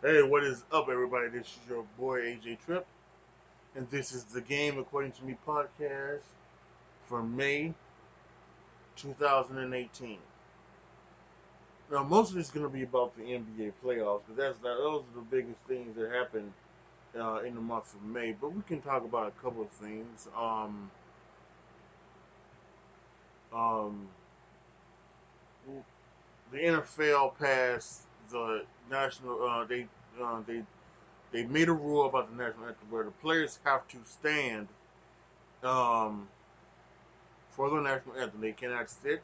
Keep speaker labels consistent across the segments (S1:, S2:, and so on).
S1: Hey, what is up, everybody? This is your boy AJ Tripp, and this is the Game According to Me podcast for May 2018. Now, most of this is going to be about the NBA playoffs because those are the biggest things that happened in the month of May. But we can talk about a couple of things. Um, the NFL passed the national. They made a rule about the national anthem where the players have to stand um, for the national anthem. They cannot sit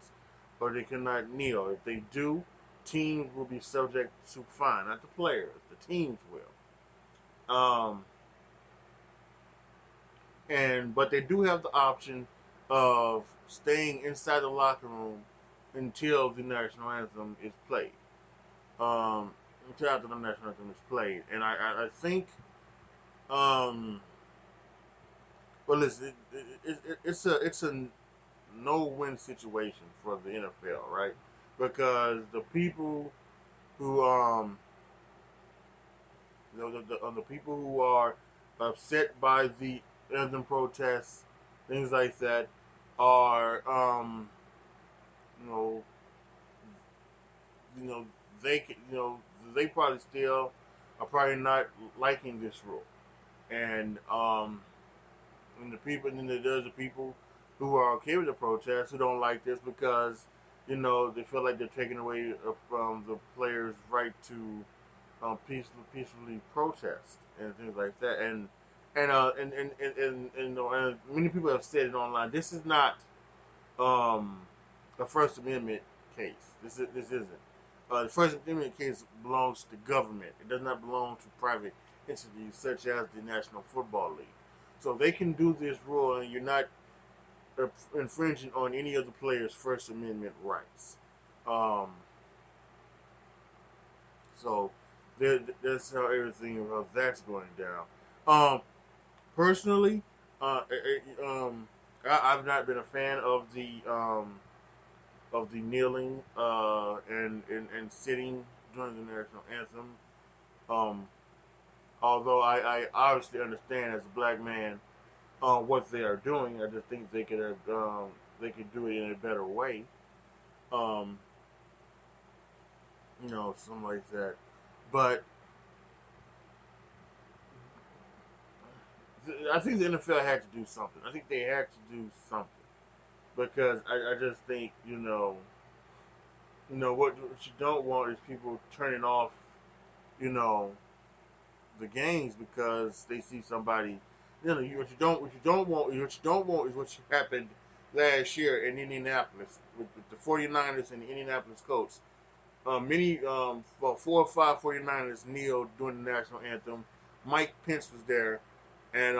S1: or they cannot kneel. If they do, teams will be subject to fine. Not the players, the teams will. But they do have the option of staying inside the locker room until the national anthem is played. Until after the national anthem is played, and I think well, listen, it's a no-win situation for the NFL, right? Because the people who the people who are upset by the anthem protests, things like that, are you know you know they probably still are probably not liking this rule, and and the people and then there's the people who are okay with the protests who don't like this because they feel like they're taking away from the players' right to peacefully protest and things like that. And many people have said it online. This is not um, a First Amendment case. This isn't. The First Amendment case belongs to government. It does not belong to private entities such as the National Football League. So they can do this rule, and you're not infringing on any of the players' First Amendment rights. Um, so that's how everything about that's going down. Um, Personally, uh, I've not been a fan of the kneeling and sitting during the national anthem. Um, Although I obviously understand as a black man what they are doing, I just think they could do it in a better way. Um, Something like that. But I think the NFL had to do something. I think they had to do something because I just think what you don't want is people turning off you know the games because they see somebody. What you don't want is what happened last year in Indianapolis with the 49ers and the Indianapolis Colts. Well, 4 or 5 49ers kneeled during the national anthem. Mike Pence was there, and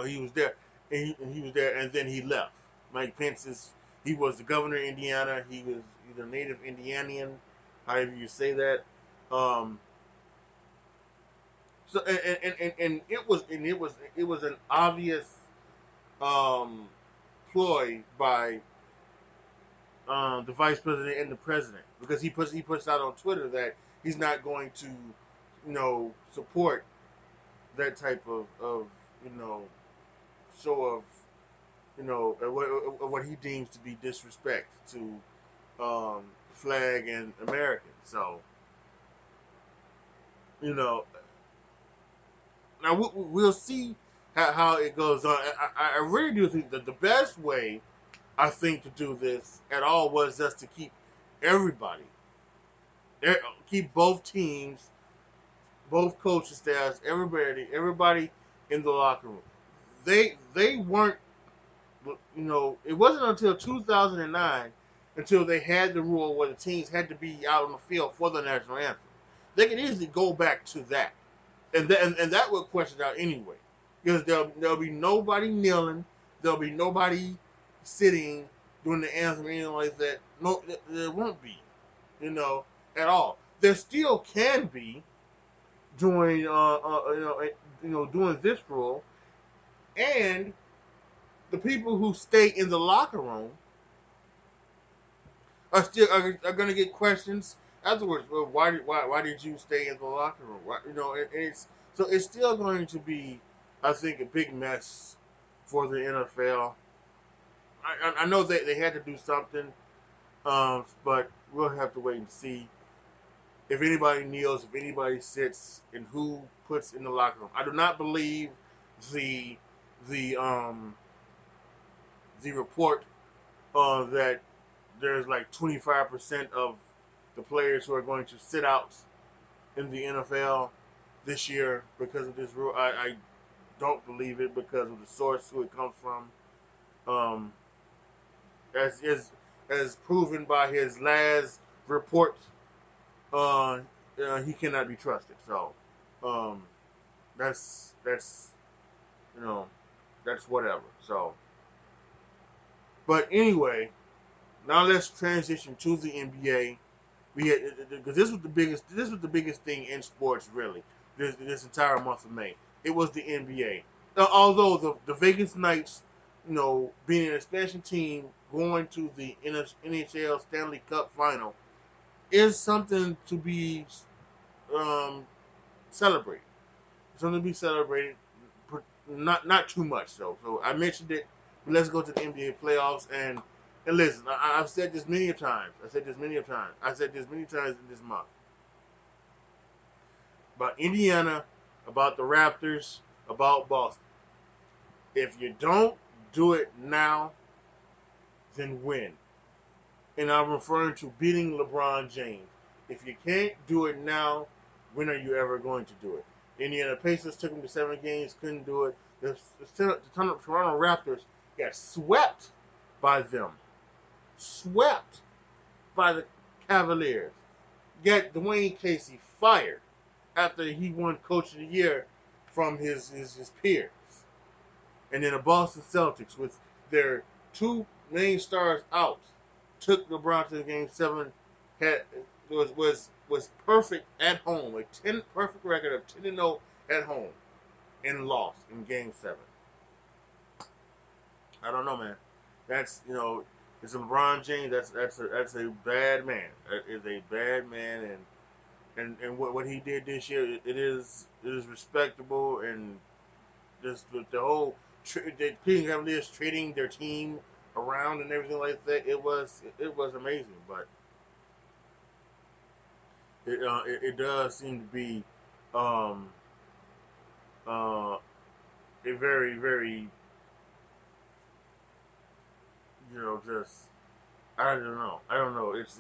S1: he was there, and he was there, and then he left. Mike Pence he was the governor of Indiana. He was either native Indianian, however you say that. Um, so and it was an obvious um, ploy by the vice president and the president because he puts out on Twitter that he's not going to support that type of you know show of what he deems to be disrespect to flag and Americans. So you know now we'll see how it goes on. I really do think that the best way I think to do this at all was just to keep everybody, keep both teams, both coaching staffs, everybody in the locker room. They weren't, it wasn't until 2009 until they had the rule where the teams had to be out on the field for the national anthem. They could easily go back to that, and that would question out anyway, because there'll be nobody kneeling, there'll be nobody sitting doing the anthem or anything like that. No, there won't be, you know, at all. There still can be during doing this rule, and the people who stay in the locker room are going to get questions afterwards, well, why did you stay in the locker room? Why, and it's so it's still going to be, I think, a big mess for the NFL. I know they had to do something, but we'll have to wait and see if anybody kneels, if anybody sits, and who puts in the locker room. I do not believe the the um the report that there's like 25% of the players who are going to sit out in the NFL this year because of this rule. I don't believe it because of the source who it comes from. Um, as is as proven by his last report, uh, he cannot be trusted. So um, that's you know that's whatever. So, but anyway, now let's transition to the NBA. We had because this was the biggest thing in sports really this entire month of May. It was the NBA. Although the Vegas Knights, being an expansion team going to the NHL Stanley Cup final is something to be um, celebrated. Something to be celebrated. Not too much though. So I mentioned it. But let's go to the NBA playoffs and listen. I've said this many times. I said this many times in this month about Indiana, about the Raptors, about Boston. If you don't do it now, then when? And I'm referring to beating LeBron James. If you can't do it now, when are you ever going to do it? Indiana Pacers took them to 7 games, couldn't do it. The Toronto Raptors got swept by them. Swept by the Cavaliers. Get Dwayne Casey fired after he won Coach of the Year from his peers. And then the Boston Celtics, with their two main stars out, took LeBron to Game 7. Had was perfect at home, a perfect record of 10-0 at home, and lost in Game 7. I don't know, man. That's it's LeBron James. That's a bad man. That is a bad man, and what he did this year, it is respectable, and just the whole the Cleveland Cavaliers trading their team around and everything like that. It was amazing, but it does seem to be um, uh, a very very just I don't know. It's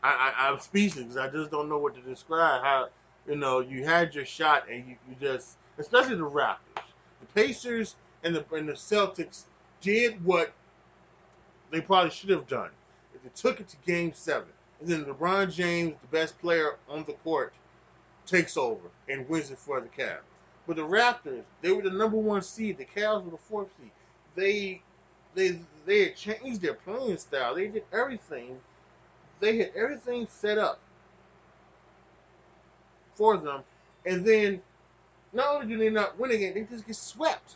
S1: I'm speechless because I just don't know what to describe. How you had your shot and you just, especially the Raptors, the Pacers and the Celtics did what they probably should have done. If they took it to Game 7, and then LeBron James, the best player on the court, takes over and wins it for the Cavs. But the Raptors, they were the number 1 seed. The Cavs were the 4th seed. They they had changed their playing style. They did everything. They had everything set up for them, and then not only do they not win again, they just get swept,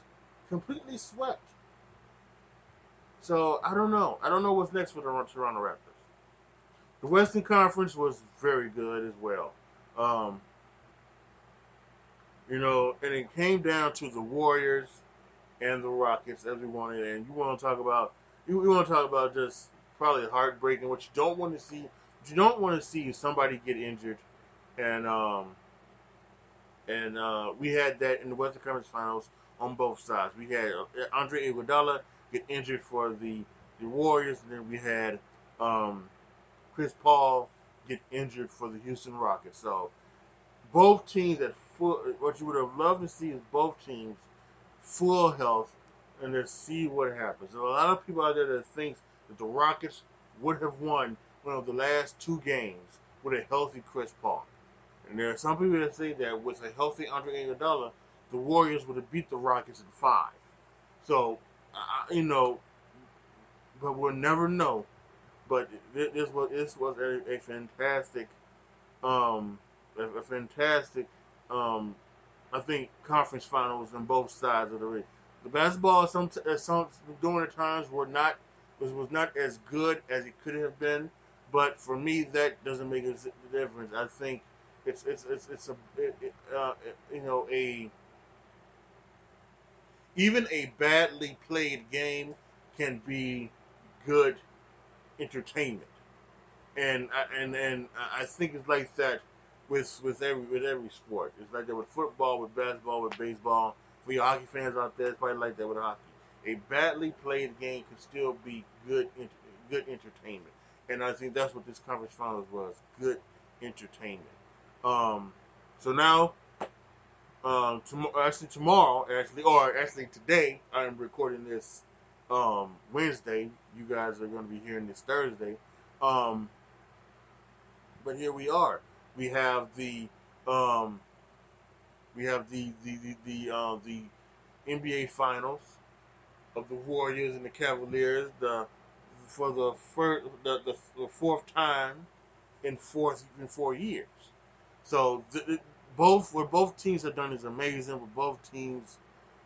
S1: completely swept. So I don't know. I don't know what's next for the Toronto Raptors. The Western Conference was very good as well. Um, and it came down to the Warriors and the Rockets, as we wanted. And you want to talk about just probably heartbreaking. What you don't want to see, what you don't want to see is somebody get injured, and we had that in the Western Conference Finals on both sides. We had Andre Iguodala get injured for the Warriors, and then we had um, Chris Paul get injured for the Houston Rockets. So both teams at full. What you would have loved to see is both teams full health, and to see what happens. There are a lot of people out there that thinks that the Rockets would have won one of the last 2 games with a healthy Chris Paul. And there are some people that say that with a healthy Andre Iguodala, the Warriors would have beat the Rockets in 5. So, but we'll never know. But this was a fantastic, um, a fantastic, I think, conference finals on both sides of the ring. The basketball some during the times were not was not as good as it could have been. But for me, that doesn't make a difference. I think it's a you know, a even a badly played game can be good entertainment, and I think it's like that with every sport. It's like that with football, with basketball, with baseball. For your hockey fans out there, it's probably like that with hockey. A badly played game can still be good entertainment, and I think that's what this conference finals was: good entertainment. Um, so now, actually today, I'm recording this Wednesday. You guys are going to be hearing this Thursday. Um, but here we are. We have um, the NBA Finals of the Warriors and the Cavaliers. For the the fourth time in 4 years. So what both teams have done is amazing. What both teams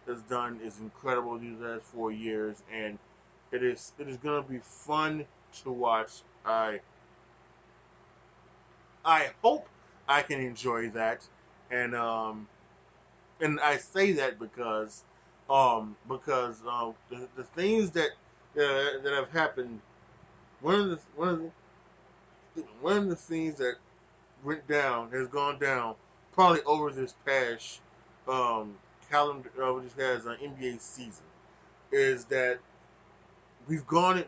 S1: has done is incredible these last 4 years, and it is going to be fun to watch. I hope I can enjoy that, and and I say that because the things that have happened. One of the things that went down has gone down probably over this past calendar, which has an NBA season, is that we've gone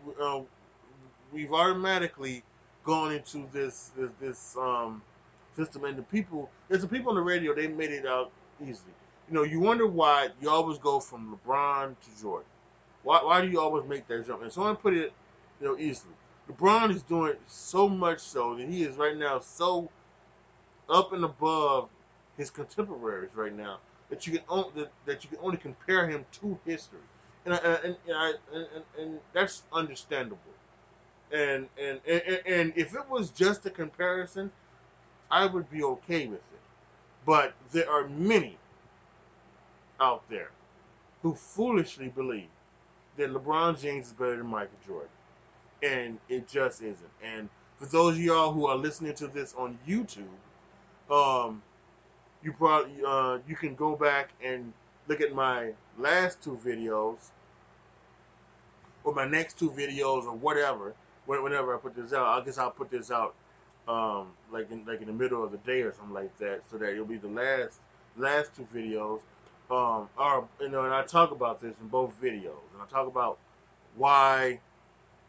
S1: we've automatically gone into this system, and there's the people on the radio, they made it out easily. You know, you wonder why you always go from LeBron to Jordan. Why do you always make that jump? And someone put it, easily. LeBron is doing so much so that he is right now so up and above his contemporaries right now that you can only compare him to history, and that's understandable. And if it was just a comparison, I would be okay with it. But there are many out there who foolishly believe that LeBron James is better than Michael Jordan, and it just isn't. And for those of y'all who are listening to this on YouTube, um, you can go back and look at my last two videos or my next two videos or whatever. Whenever I put this out, I guess I'll put this out like in the middle of the day or something like that, so that it'll be the last two videos. Or and I talk about this in both videos, and I talk about why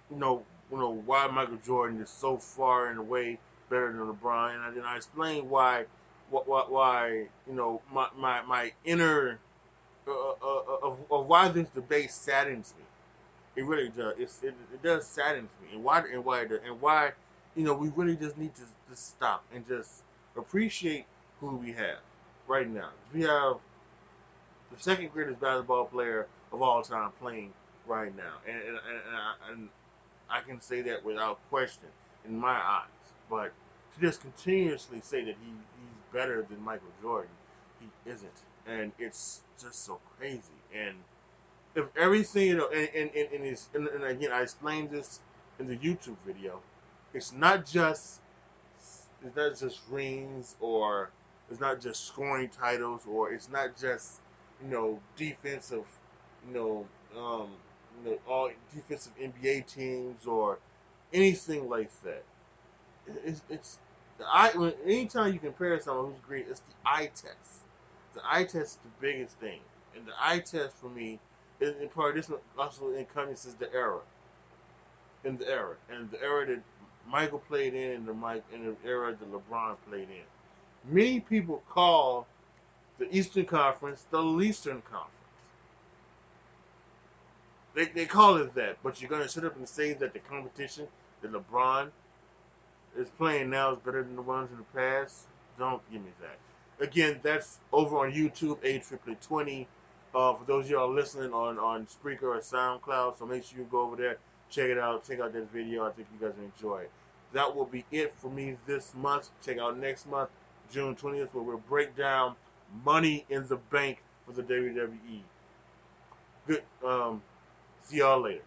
S1: why Michael Jordan is so far and away better than LeBron, and then I explain why my inner of why this debate saddens me. It really does. It does sadden me, and why we really just need to just stop and just appreciate who we have right now. We have the second greatest basketball player of all time playing right now, and I can say that without question in my eyes. But to just continuously say that he's better than Michael Jordan, he isn't, and it's just so crazy. And if everything, and again, I explained this in the YouTube video. It's not just rings, or it's not just scoring titles, or it's not just defensive, you know, um, all defensive NBA teams or anything like that. It's the eye. Anytime you compare someone who's great, it's the eye test. The eye test is the biggest thing, and the eye test for me is in part this also encompasses and the era that Michael played in, and the era that LeBron played in. Many people call the Eastern Conference the Eastern Conference. They call it that, but you're gonna sit up and say that the competition that LeBron is playing now is better than the ones in the past? Don't give me that. Again, that's over on YouTube, A2020. For those of y'all listening on Spreaker or SoundCloud, so make sure you go over there, check it out, check out that video. I think you guys will enjoy it. That will be it for me this month. Check out next month, June 20th, where we'll break down Money in the Bank for the WWE. Good. See y'all later.